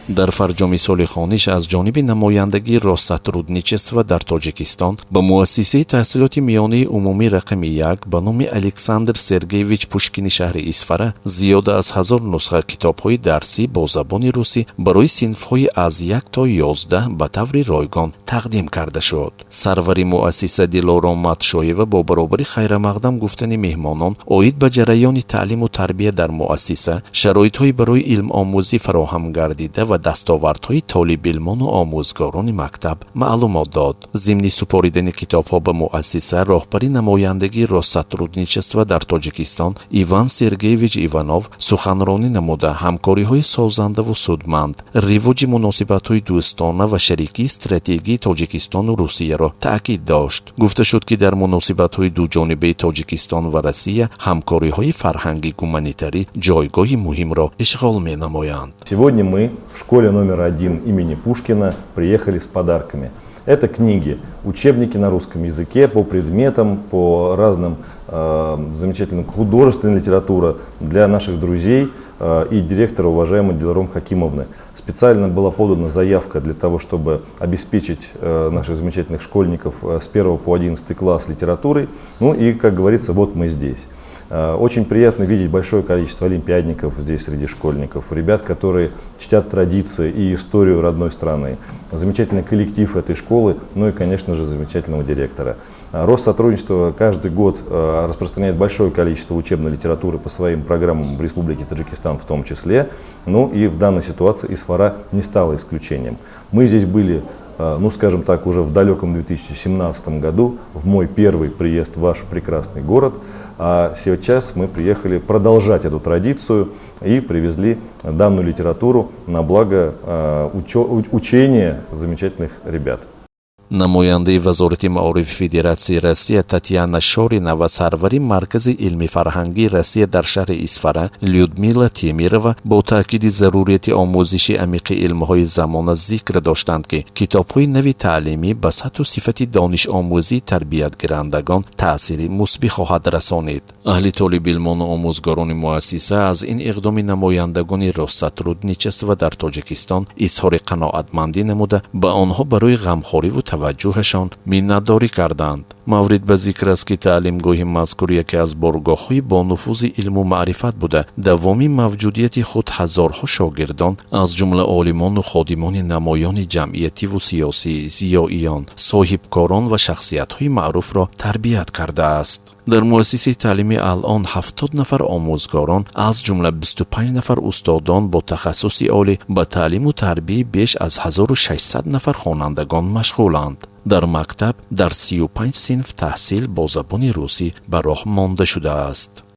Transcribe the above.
дар фарҷоми солихониш аз ҷониби намояндагии Россотрудничества дар Тоҷикистон ба муассисаи таҳсилоти миёнаи умумӣ рақами 1 ба номи Александр Сергеевич Пушкини шаҳри Исфара зиёда аз 1000 нусха китобҳои дарсӣ бо забони русӣ барои синфҳои аз 1 то 11 ба таври ройгон тақдим карда шуд. Сарвари муассиса Дилором Матшоева бо баробари хайрамақдам гуфтани меҳмонон оид ба ҷараёни таълиму тарбия дар муассиса, шароитҳои барои илмомӯзӣ фароҳам гардида ва дастовардҳои толибилмону омӯзгорони мактаб маълумот дод. Зимни супоридани китобҳо ба муассиса роҳбари намояндагии Россотрудничества дар Тоҷикистон Иван Сергеевич Иванов суханронӣ намуда ҳамкориҳои созандаву судманд, ривоҷи муносибатҳои дӯстона ва шарикии стратегии Тоҷикистону Русияро таъкид дошт. Гуфта шуд ки дар муносибатҳои дуҷонибаи Тоҷикистон ва Россия ҳамкориҳои фарҳанги гуманитарӣ ҷойгоҳи муҳимро ишғол менамоянд. Сегодня мы в школе номер 1 имени Пушкина приехали с подарками. Это книги, учебники на русском языке по предметам, по разным замечательным художественной литературе для наших друзей и директора, уважаемой Дилором Хакимовны. Специально была подана заявка для того, чтобы обеспечить наших замечательных школьников с 1 по 11 класс литературой. Ну и, как говорится, вот мы здесь. Очень приятно видеть большое количество олимпиадников здесь среди школьников, ребят, которые чтят традиции и историю родной страны. Замечательный коллектив этой школы, ну и, конечно же, замечательного директора. Россотрудничество каждый год распространяет большое количество учебной литературы по своим программам в Республике Таджикистан в том числе. Ну и в данной ситуации ИСФАРА не стала исключением. Мы здесь были, ну скажем так, уже в далеком 2017 году, в мой первый приезд в ваш прекрасный город. А сейчас мы приехали продолжать эту традицию и привезли данную литературу на благо учения замечательных ребят. намояндаи вазорати маорифи Федератсияи Россия Татьяна Шорина ва сарвари маркази илми фарҳангии Россия дар шаҳри Исфара Людмила Темирова бо таъкиди зарурияти омӯзиши амиқи илмҳои замона зикр доштанд ки китобҳои нави таълимӣ ба сатҳу сифати донишомӯзии тарбиятгирандагон таъсири мусбӣ хоҳад расонид. Аҳли толибилмону омӯзгорони муассиса аз ин иқдоми намояндагони Россотрудничества дар Тоҷикистон изҳори қаноатмандӣ намуда ба онҳо барои ғамхориву таваҷҷӯҳашон миннатдорӣ карданд. маврид ба зикр аст ки таълимгоҳи мазкур яке аз боргоҳҳои бонуфузи илму маърифат буда давоми мавҷудияти худ ҳазорҳо шогирдон аз ҷумла олимону ходимони намоёни ҷамъиятиву сиёсӣ, зиёиён, соҳибкорон ва шахсиятҳои маъруфро тарбият кардааст. дар муассисаи таълимӣ алон 70 нафар омӯзгорон аз ҷумла 25 нафар устодон бо тахассуси олӣ ба таълиму тарбияи беш аз 1600 нафар хонандагон машғуланд. дар мактаб дар 35 синф таҳсил бо забони русӣ ба роҳ монда шудааст.